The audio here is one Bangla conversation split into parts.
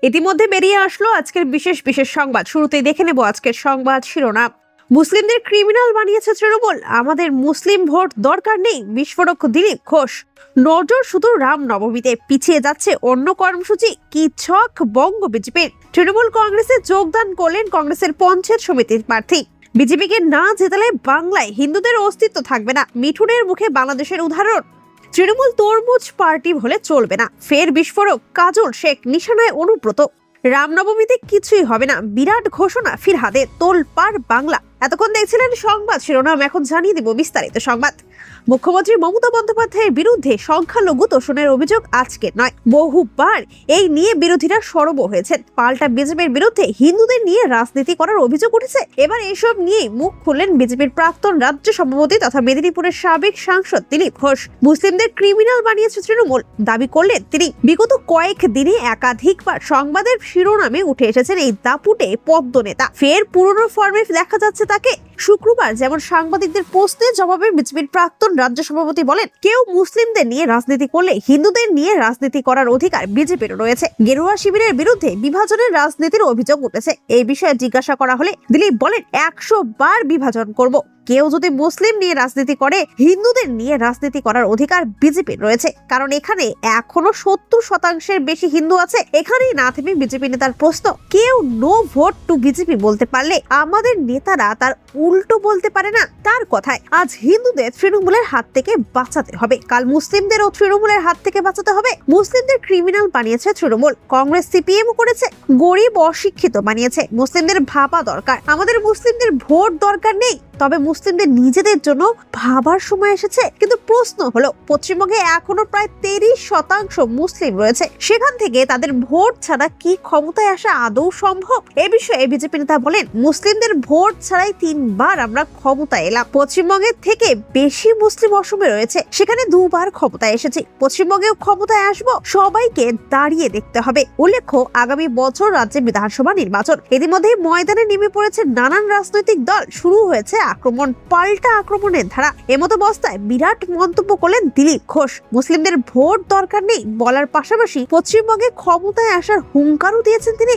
ইতিমধ্যে বেরিয়ে আসলো আজকের বিশেষ বিশেষ সংবাদ। শুরুতেই দেখে নেব আজকের সংবাদ শিরোনাম। মুসলিমদের ক্রিমিনাল বানিয়েছে তৃণমূল, আমাদের মুসলিম ভোট দরকার নেই, বিস্ফোরক দিলীপ ঘোষ। নজর শুধু রামনবমীতে, পিছিয়ে যাচ্ছে অন্য কর্মসূচি। কি ছক বঙ্গ বিজেপির। তৃণমূল কংগ্রেসে যোগদান করলেন কংগ্রেসের পঞ্চায়েত সমিতির প্রার্থী। বিজেপিকে না জেতালে বাংলায় হিন্দুদের অস্তিত্ব থাকবে না, মিঠুনের মুখে বাংলাদেশের উদাহরণ। তৃণমূল তরমুজ পার্টি হলে চলবে না, ফের বিস্ফোরক কাজল শেখ, নিশানায় অনুব্রত। রামনবমীতে কিছুই হবে না, বিরাট ঘোষণা ফিরহাদে, তোলপাড় বাংলা। এতক্ষণ দেখছিলেন সংবাদ শিরোনাম, এখন জানিয়ে দিব বিস্তারিত সংবাদ। মুখ্যমন্ত্রী মমতা বন্দ্যোপাধ্যায়ের বিরুদ্ধে সংখ্যালঘু তোষণের অভিযোগ আজকে নয়, বহুবার এই নিয়ে বিরোধীরা সরব হয়েছেন। পাল্টা বিজেপির বিরুদ্ধে হিন্দুদের নিয়ে রাজনীতি করার অভিযোগ উঠেছে। এবার এসব নিয়েই মুখ খুললেন বিজেপির প্রাক্তন রাজ্য সভাপতি তথা মেদিনীপুরের সাবেক সাংসদ দিলীপ ঘোষ। মুসলিমদের ক্রিমিনাল বানিয়েছে তৃণমূল, দাবি করলেন তিনি। বিগত কয়েক দিনে একাধিকবার সংবাদের শিরোনামে উঠে এসেছেন এই দাপুটে পদ্ম নেতা। ফের পুরনো ফর্মে দেখা যাচ্ছে তাকে। শুক্রবার যেমন সাংবাদিকদের প্রশ্নের জবাবে বিজেপির প্রাক্তন রাজ্য সভাপতি বলেন, কেউ মুসলিমদের নিয়ে রাজনীতি করলে হিন্দুদের নিয়ে রাজনীতি করার অধিকার বিজেপির রয়েছে। গেরুয়া শিবিরের বিরুদ্ধে বিভাজনের রাজনীতির অভিযোগ উঠেছে। এই বিষয়ে জিজ্ঞাসা করা হলে দিলীপ বলেন, 100 বার বিভাজন করব। কেউ যদি মুসলিম নিয়ে রাজনীতি করে, হিন্দুদের নিয়ে রাজনীতি করার অধিকার বিজেপির রয়েছে, কারণ এখানে এখনো 70% বেশি হিন্দু আছে। এখানেই না থেমে বিজেপি নেতার প্রশ্ন, কেউ নো ভোট টু বিজেপি বলতে পারলে আমাদের নেতারা তার উল্টো বলতে পারে না। তার কথায় আজ হিন্দুদের তৃণমূলের হাত থেকে বাঁচাতে হবে, কাল মুসলিমদেরও তৃণমূলের হাত থেকে বাঁচাতে হবে। মুসলিমদের ক্রিমিনাল বানিয়েছে তৃণমূল, কংগ্রেস সিপিএম করেছে। গরিব অশিক্ষিত বানিয়েছে। মুসলিমদের ভাবা দরকার, আমাদের মুসলিমদের ভোট দরকার নেই, তবে মুসলিমদের নিজেদের জন্য ভাবার সময় এসেছে। কিন্তু প্রশ্ন হলো, পশ্চিমবঙ্গে এখনো প্রায় 30% মুসলিম রয়েছে। সেখান থেকে তাদের ভোট ছাড়া কি ক্ষমতায় আসা আদৌ সম্ভব? এ বিষয়ে বিজেপি নেতা বলেন, মুসলিমদের ভোট ছাড়াই 3 বার আমরা ক্ষমতায় এলাম। পশ্চিমবঙ্গের থেকে বেশি মুসলিম অসমে রয়েছে, সেখানে 2 বার ক্ষমতায় এসেছি। পশ্চিমবঙ্গেও ক্ষমতায় আসবো, সবাইকে দাঁড়িয়ে দেখতে হবে। উল্লেখ্য, আগামী বছর রাজ্যে বিধানসভা নির্বাচন। ইতিমধ্যে ময়দানে নেমে পড়েছে নানান রাজনৈতিক দল। শুরু হয়েছে আক্রমণ, পাল্টা আক্রমণের ধারা। এমতাবস্থায় বিরাট মন্তব্য করলেন দিলীপ ঘোষ। মুসলিমদের ভোট দরকার নেই বলার পাশাপাশি পশ্চিমবঙ্গে ক্ষমতায় আসার হুঙ্কারও দিয়েছেন তিনি।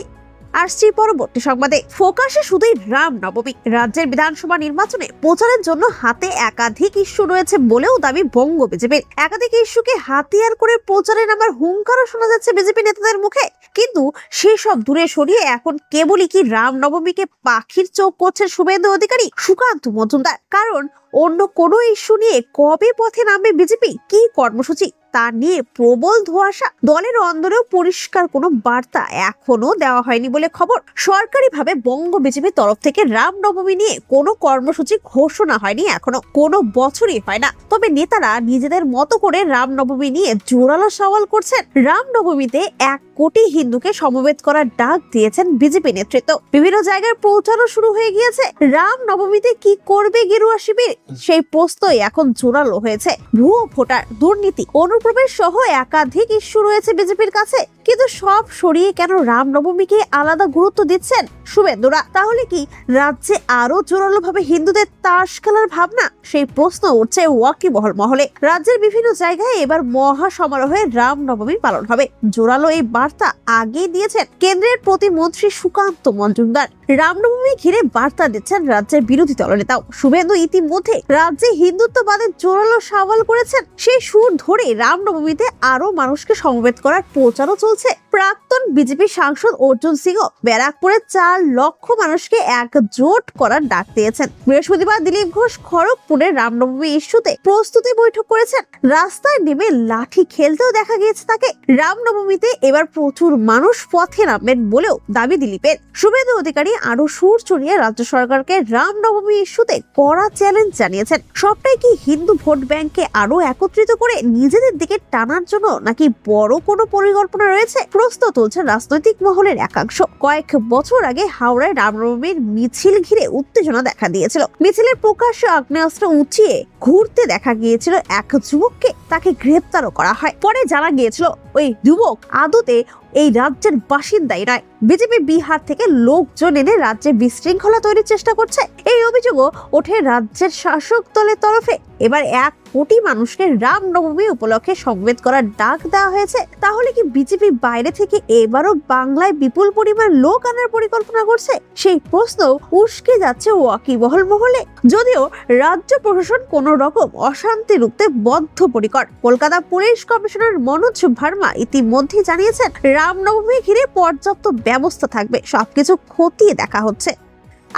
আসছি পরবর্তী সংবাদে। ফোকাসে শুধুই রামনবমী। রাজ্যের বিধানসভা নির্বাচনে প্রচারের জন্য হাতে একাধিক ইস্যু রয়েছে বলেও দাবি বঙ্গ বিজেপির। একাধিক ইস্যুকে হাতিয়ার করে প্রচারে নামার হুঙ্কারও শোনা যাচ্ছে বিজেপি নেতাদের মুখে। কিন্তু সেসব দূরে সরিয়ে এখন কেবলই কি রামনবমীকে পাখির চোখ করছেন শুভেন্দু অধিকারী, সুকান্ত মজুমদার। কারণ অন্য কোনো ইস্যু নিয়ে কবে পথে নামবে বিজেপি, কি কর্মসূচি, তা নিয়ে প্রবল ধোঁয়াশা। দলের অন্দরেও পরিষ্কার কোনো বার্তা এখনো দেওয়া হয়নি বলে খবর। সরকারিভাবে বঙ্গ বিজেপির তরফ থেকে রামনবমী নিয়ে কোনো কর্মসূচি ঘোষণা হয়নি, এখনো কোনো বছরই হয় না। তবে নেতারা নিজেদের মতো করে রামনবমী নিয়ে জোরালো সওয়াল করছেন। রামনবমীতে 1 কোটি হিন্দুকে সমবেত করার ডাক দিয়েছেন বিজেপি নেতৃত্ব। বিভিন্ন জায়গায় প্রচারও শুরু হয়ে গিয়েছে। রামনবমীতে কি করবে গেরুয়া শিবির, সেই প্রশ্নই এখন জোরালো হয়েছে। ভুয়ো ভোটার, দুর্নীতি, অনুপ্রবেশ সহ একাধিক ইস্যু রয়েছে বিজেপির কাছে। কিন্তু সব সরিয়ে কেন রামনবমীকে আলাদা গুরুত্ব দিচ্ছেন শুভেন্দুরা? তাহলে কি রাজ্যে আরো জোরালো ভাবে হিন্দুদের তাস খেলার ভাবনা? সেই প্রশ্ন উঠছে ওয়াকিবহল মহলে। রাজ্যের বিভিন্ন জায়গায় এবার মহা সমারোহে রামনবমী পালন হবে। জোরালো এই বার্তা আগেই দিয়েছেন কেন্দ্রের প্রতিমন্ত্রী সুকান্ত মজুমদার। রামনবমী ঘিরে বার্তা দিচ্ছেন রাজ্যের বিরোধী দলনেতাও। শুভেন্দু ইতিমধ্যে রাজ্যে হিন্দুত্ববাদের জোরালো সওয়াল করেছেন। সেই সুর ধরে রামনবমীতে আরো মানুষকে সমবেত করার প্রচারও চলছে। প্রাক্তন বিজেপি সাংসদ অর্জুন সিংহ ব্যারাকপুরে 4 লক্ষ মানুষকে একজোট করার ডাক দিয়েছেন। বৃহস্পতিবার দিলীপ ঘোষ খড়গপুরের রামনবমী ইস্যুতে প্রস্তুতি বৈঠক করেছেন। রাস্তায় নেমে লাঠি খেলতেও দেখা গিয়েছে তাকে। রামনবমীতে এবার প্রচুর মানুষ পথে নামবেন বলেও দাবি দিলীপের। শুভেন্দু অধিকারী আরো সুর চড়িয়ে রাজ্য সরকারকে রামনবমী ইস্যুতে কড়া চ্যালেঞ্জ জানিয়েছেন। সবটাই কি হিন্দু ভোট ব্যাংককে আরো একত্রিত করে নিজেদের দিকে টানার জন্য, নাকি বড় কোনো পরিকল্পনা রয়েছে? প্রশ্ন তুলছে রাজনৈতিক মহলের একাংশ। কয়েক বছর আগে হাওড়ায় রামনবমীর মিছিল ঘিরে উত্তেজনা দেখা দিয়েছিল। মিছিলের প্রকাশ্যে আগ্নেয়াস্ত্র উঁচিয়ে ঘুরতে দেখা গিয়েছিল এক যুবককে। তাকে গ্রেপ্তারও করা হয়। পরে জানা গিয়েছিল ওই যুবক আদতে এই রাজ্যের বাসিন্দাই নয়। বিজেপি বিহার থেকে লোকজন এনে রাজ্যে বিশৃঙ্খলা তৈরির চেষ্টা করছে। এই অভিযোগও ওঠে রাজ্যের শাসক দলের তরফে। এবার 1 কোটি মানুষকে রামনবমী উপলক্ষে সমবেত করার ডাক দেওয়া হয়েছে। তাহলে কি বিজেপি বাইরে থেকে এবারও বাংলায় বিপুল পরিমাণ লোক আনার পরিকল্পনা করছে? সেই প্রশ্ন উস্কে যাচ্ছে ওয়াকিবহল মহলে। যদিও রাজ্য প্রশাসন কোন রকম অশান্তি রুখতে বদ্ধপরিকর। কলকাতা পুলিশ কমিশনার মনোজ ভার্মা ইতিমধ্যে জানিয়েছেন, রামনবমী ঘিরে পর্যাপ্ত ব্যবস্থা থাকবে, সবকিছু খতিয়ে দেখা হচ্ছে।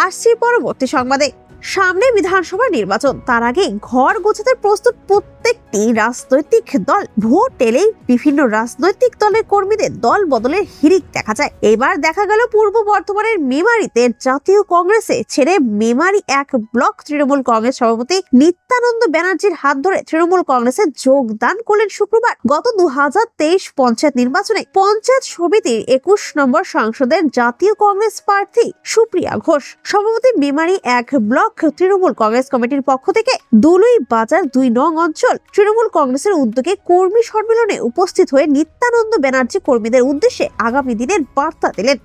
আসছি পরবর্তী সংবাদে। সামনে বিধানসভা নির্বাচন, তার আগে ঘর গোছাতে প্রস্তুত প্রত্যেকটি রাজনৈতিক দল। ভোট এলেই বিভিন্ন রাজনৈতিক দলের কর্মীদের দল বদলের হিড়িক দেখা যায়। এবার দেখা গেল পূর্ব বর্ধমানের মেমারিতে জাতীয় কংগ্রেসে ছেড়ে মেমারি 1 ব্লক তৃণমূল কংগ্রেস সভাপতি নিত্যানন্দ ব্যানার্জির হাত ধরে তৃণমূল কংগ্রেসে যোগদান করলেন শুক্রবার। গত 2023 পঞ্চায়েত নির্বাচনে পঞ্চায়েত সমিতির 21 নম্বর সংসদের জাতীয় কংগ্রেস প্রার্থী সুপ্রিয়া ঘোষ সভাপতি মেমারি 1 ব্লক তৃণমূল কংগ্রেস কমিটির পক্ষ থেকে দুলুই বাজার 2 নং অঞ্চল তৃণমূল কংগ্রেসের উদ্যোগে কর্মী সম্মেলনে উপস্থিত হয়ে নিত্যানন্দ ব্যানার্জি কর্মীদের উদ্দেশ্যে আগামী দিনের বার্তা দিলেন।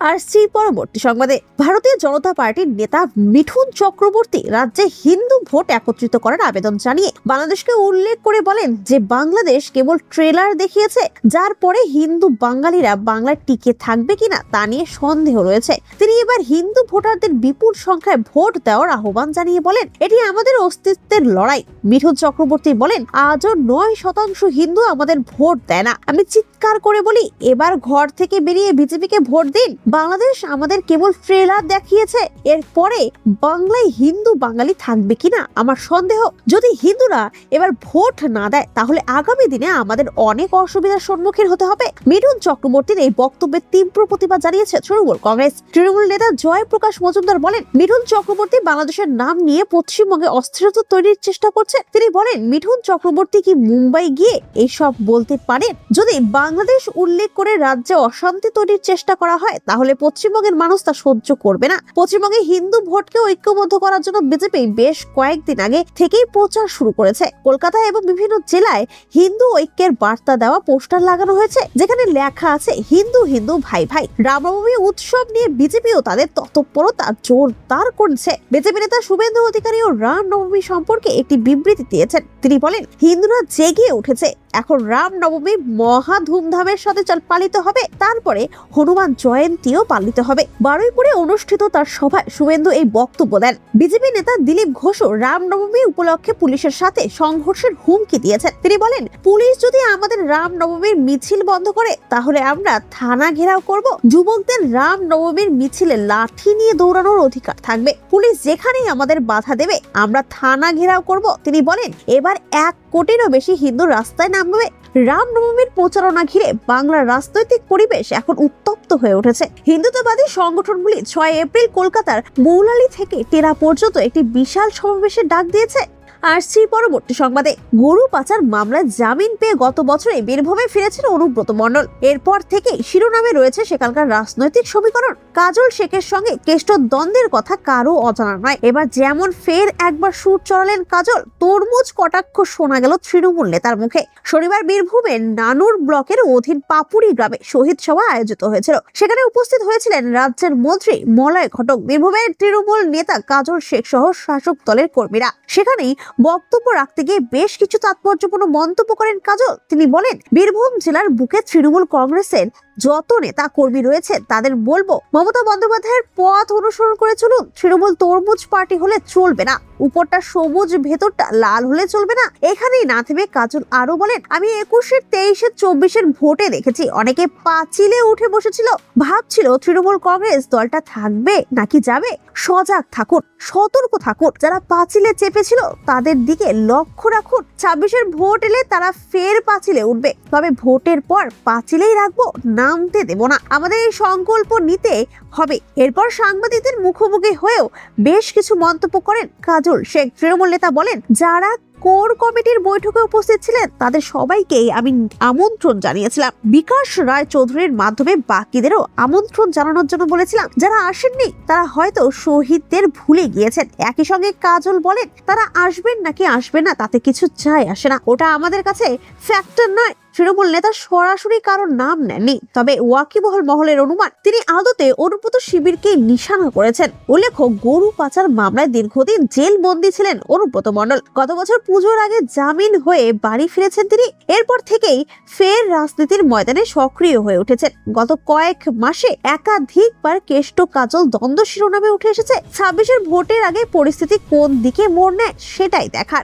আর সেই পরবর্তী সংবাদে, ভারতীয় জনতা পার্টির নেতা মিঠুন চক্রবর্তী রাজ্যে হিন্দু ভোট একত্রিত করার আবেদন জানিয়ে বাংলাদেশকে উল্লেখ করে বলেন যে বাংলাদেশ কেবল ট্রেলার দেখিয়েছে, যার পরে হিন্দু বাঙালিরা বাংলায় টিকে থাকবে কিনা তা নিয়ে সন্দেহ রয়েছে। তিনি এবার হিন্দু ভোটারদের বিপুল সংখ্যায় ভোট দেওয়ার আহ্বান জানিয়ে বলেন, এটি আমাদের অস্তিত্বের লড়াই। মিঠুন চক্রবর্তী বলেন, আজও 9% হিন্দু আমাদের ভোট দেয় না। আমি চিৎকার করে বলি, এবার ঘর থেকে বেরিয়ে বিজেপিকে ভোট দিন। বাংলাদেশ আমাদের কেবল ট্রেলার দেখিয়েছে, এরপরে বাংলায় হিন্দু বাঙালি থাকবে কিনা আমার সন্দেহ। যদি হিন্দুরা এবার ভোট না দেয় তাহলে আগামী দিনে আমাদের অনেক অসুবিধার সম্মুখীন হতে হবে। মিঠুন চক্রবর্তীর এই বক্তব্যের তীব্র প্রতিবাদ জানিয়েছে তৃণমূল কংগ্রেস। তৃণমূল নেতা জয়প্রকাশ মজুমদার বলেন, মিঠুন চক্রবর্তী বাংলাদেশের নাম নিয়ে পশ্চিমবঙ্গে অস্থিরতা তৈরির চেষ্টা করছে। তিনি বলেন, মিঠুন চক্রবর্তী কি মুম্বাই গিয়ে এইসব বলতে পারেন? যদি বাংলাদেশ উল্লেখ করে রাজ্যে অশান্তি তৈরির চেষ্টা করা হয় তাহলে পশ্চিমবঙ্গের মানুষ তা সহ্য করবে না। পশ্চিমবঙ্গে হিন্দু ভোটকে ঐক্যবদ্ধ করার জন্য বিজেপি বেশ কয়েকদিন আগে থেকেই প্রচার শুরু করেছে। কলকাতা এবং বিভিন্ন জেলায় হিন্দু ঐক্যের বার্তা দেওয়া পোস্টার লাগানো হয়েছে, যেখানে লেখা আছে হিন্দু হিন্দু ভাই ভাই। রামনবমী উৎসব নিয়ে বিজেপিও তাদের তৎপরতা জোরদার করছে। বিজেপি নেতা শুভেন্দু অধিকারীও রামনবমী সম্পর্কে একটি বিবৃতি দিয়েছেন। তিনি বলেন, হিন্দুরা জেগে উঠেছে, এখন রামনবমী মহা ধুমধামের সাথে পালিত হবে, তারপরে হনুমান জয়ন্তীও পালিত হবে। বারুইপুরে অনুষ্ঠিত তার সভায় শুভেন্দু এই বক্তব্য দেন। বিজেপি নেতা দিলীপ ঘোষও রামনবমী উপলক্ষে পুলিশের সাথে সংঘর্ষের হুমকি দিয়েছেন। তিনি বলেন, পুলিশ যদি আমাদের রামনবমীর মিছিল বন্ধ করে তাহলে আমরা থানা ঘেরাও করব। যুবকদের রামনবমীর মিছিলে লাঠি নিয়ে দৌড়ানোর অধিকার থাকবে। পুলিশ যেখানেই আমাদের বাধা দেবে আমরা থানা ঘেরাও করব। তিনি বলেন, এবার 1 কোটিরও বেশি হিন্দু রাস্তায় নামবে। রামনবমীর প্রচারণা ঘিরে বাংলার রাজনৈতিক পরিবেশ এখন উত্তপ্ত হয়ে উঠেছে। হিন্দুত্ববাদী সংগঠনগুলি 6 এপ্রিল কলকাতার মৌলালি থেকে টেরা পর্যন্ত একটি বিশাল সমাবেশের ডাক দিয়েছে। আর সেই পরবর্তী সংবাদে, গরু পাচার মামলায় জামিন পেয়ে গত বছরে বীরভূমে ফিরেছেন অনুব্রত মণ্ডল। এরপর থেকে শিরোনামে রয়েছে সেখানকার রাজনৈতিক সমীকরণ। কাজল শেখের সঙ্গে কেষ্ট দ্বন্দ্বের কথা কারো অজানা নয়। এবার যেমন ফের একবার সুর চড়ালেন কাজল, তরমুজ কটাক্ষ শোনা গেল তৃণমূল নেতার মুখে। শনিবার বীরভূমের নানুর ব্লকের অধীন পাপুরি গ্রামে শহীদ সভা আয়োজিত হয়েছিল। সেখানে উপস্থিত হয়েছিলেন রাজ্যের মন্ত্রী মলয় ঘটক, বীরভূমের তৃণমূল নেতা কাজল শেখ সহ শাসক দলের কর্মীরা। সেখানেই বক্তব্য রাখতে গিয়ে বেশ কিছু তাৎপর্যপূর্ণ মন্তব্য করেন কাজল। তিনি বলেন, বীরভূম জেলার বুকে তৃণমূল কংগ্রেসের যত নেতা কর্মী রয়েছে তাদের বলবো, মমতা বন্দ্যোপাধ্যায়ের পথ অনুসরণ করে চলুন। তৃণমূল তরমুজ পার্টি হলে চলবে না, উপরটা সবুজ ভেতরটা লাল হলে চলবে না। এখানেই না থেমে কাজল আরো বলেন, আমি 21, 23, 24 ভোটে দেখেছি অনেকে পাঁচিলে উঠে বসেছিল, ভাবছিল তৃণমূল কংগ্রেস দলটা থাকবে নাকি যাবে। সজাগ থাকুন, সতর্ক থাকুন। যারা পাঁচিলে চেপেছিল তাদের দিকে লক্ষ্য রাখুন। 26 ভোট এলে তারা ফের পাঁচিলে উঠবে, তবে ভোটের পর পাঁচিলেই রাখবো, নামতে দেব না। আমাদের এই সংকল্প নিতে হবে। এরপর সাংবাদিকদের মুখোমুখি হয়েও বেশ কিছু মন্তব্য করেন কাজল শেখ। তৃণমূল নেতা বলেন, যারা কোর কমিটির বৈঠকে উপস্থিত ছিলেন তাদের সবাইকেই আমি আমন্ত্রণ জানিয়েছিলাম। বিকাশ রায় চৌধুরীর মাধ্যমে বাকিদেরও আমন্ত্রণ জানানোর জন্য বলেছিলাম। যারা আসেননি তারা হয়তো শহীদদের ভুলে গিয়েছেন। একই সঙ্গে কাজল বলেন, তারা আসবেন নাকি আসবেন না তাতে কিছু যায় আসে না, ওটা আমাদের কাছে ফ্যাক্টর নয়। তৃণমূল নেতা সরাসরি কারোর নাম নেননি, তবে ওয়াকিবহল মহলের অনুমান তিনি আদতে অনুব্রত শিবিরকে নিশানা করেছেন। উল্লেখ্য, গরু পাচার মামলায় দীর্ঘদিন জেল বন্দী ছিলেন অনুব্রত মণ্ডল। গত বছর পুজোর আগে জামিন হয়ে বাড়ি ফিরেছেন তিনি। এরপর থেকেই ফের রাজনীতির ময়দানে সক্রিয় হয়ে উঠেছেন। গত কয়েক মাসে একাধিকবার কেষ্ট কাজল দ্বন্দ্ব শিরোনামে উঠে এসেছে। 26-এর ভোটের আগে পরিস্থিতি কোন দিকে মোড় নেয় সেটাই দেখার।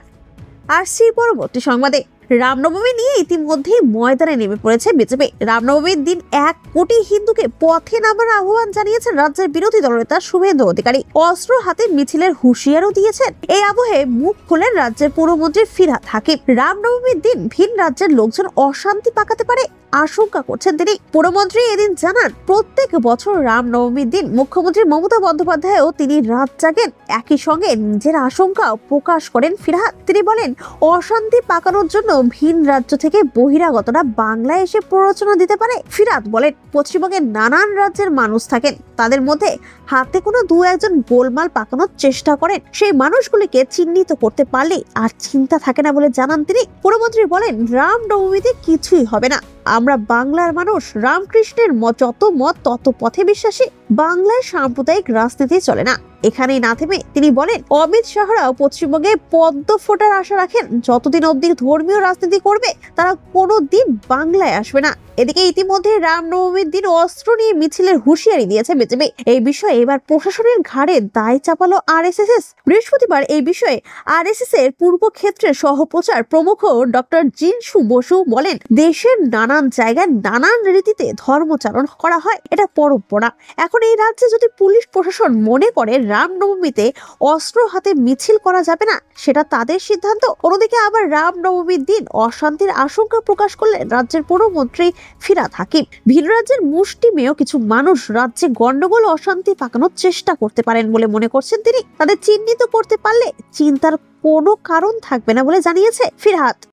আসছি পরবর্তী সংবাদে। রামনবমী নিয়ে ইতিমধ্যেই ময়দানে নেমে পড়েছে বিজেপি। রামনবমীর দিন 1 কোটি হিন্দুকে পথে নামার আহ্বান জানিয়েছেন রাজ্যের বিরোধী দলনেতা শুভেন্দু অধিকারী। অস্ত্র হাতে মিছিলের হুঁশিয়ারও দিয়েছেন। এই আবহে মুখ খুললেন রাজ্যের পুরমন্ত্রী ফিরহাদ হাকিম। রামনবমীর দিন ভিন রাজ্যের লোকজন অশান্তি পাকাতে পারে আশঙ্কা করছেন তিনি। পুরমন্ত্রী এদিন জানান, প্রত্যেক বছর রামনবমীর দিন মুখ্যমন্ত্রী মমতা বন্দ্যোপাধ্যায়ও তিনি রাত জাগেন। একই সঙ্গে নিজের আশঙ্কাও প্রকাশ করেন ফিরহাদ। তিনি বলেন, অশান্তি পাকানোর জন্য ভিন রাজ্য থেকে বহিরাগতরা বাংলায় এসে প্ররোচনা দিতে পারে। ফিরহাদ বলেন, পশ্চিমবঙ্গের নানান রাজ্যের মানুষ থাকেন, তাদের মধ্যে হাতে কোনো 2-1 গোলমাল পাকানোর চেষ্টা করেন। সেই মানুষগুলিকে চিহ্নিত করতে পারলে আর চিন্তা থাকে না বলে জানান তিনি। পুরমন্ত্রী বলেন, রামনবমীতে কিছুই হবে না। আমরা বাংলার মানুষ, রামকৃষ্ণের যত মত তত পথে বিশ্বাসী। বাংলায় সাম্প্রদায়িক রাজনীতি চলে না। এখানেই না থেমে তিনি বলেন, অমিত শাহরাও পশ্চিমবঙ্গে পদ্ম ফোটার আশা রাখেন। যতদিন অবধি ধর্মীয় রাজনীতি করবে তারা কোনোদিন বাংলায় আসবে না। এদিকে ইতিমধ্যে রামনবমীর দিন অস্ত্র নিয়ে মিছিলের হুঁশিয়ারি দিয়েছে বিজেপি। এই বিষয়ে এবার প্রশাসনের ঘাড়ে দায় চাপালো আরএসএস। বৃহস্পতিবার এই বিষয়ে আরএসএস এর পূর্ব ক্ষেত্রের সহপ্রচার প্রমুখ ডক্টর জিনসু বসু বলেন, দেশের নানান জায়গায় নানান রীতিতে ধর্মচারণ করা হয়, এটা পরম্পরা। এখন এই রাজ্যে যদি পুলিশ প্রশাসন মনে করে রামনবমীতে অস্ত্র হাতে মিছিল করা যাবে না, সেটা তাদের সিদ্ধান্ত। অন্যদিকে আবার রামনবমীর দিন অশান্তির আশঙ্কা প্রকাশ করলেন রাজ্যের পুরমন্ত্রী ফিরহাদ হাকিম। ভিন রাজ্যের মুষ্টিমেয় কিছু মানুষ রাজ্যে গন্ডগোল অশান্তি পাকানোর চেষ্টা করতে পারেন বলে মনে করছেন তিনি। তাদের চিহ্নিত করতে পারলে চিন্তার কোনো কারণ থাকবে না বলে জানিয়েছে ফিরহাদ।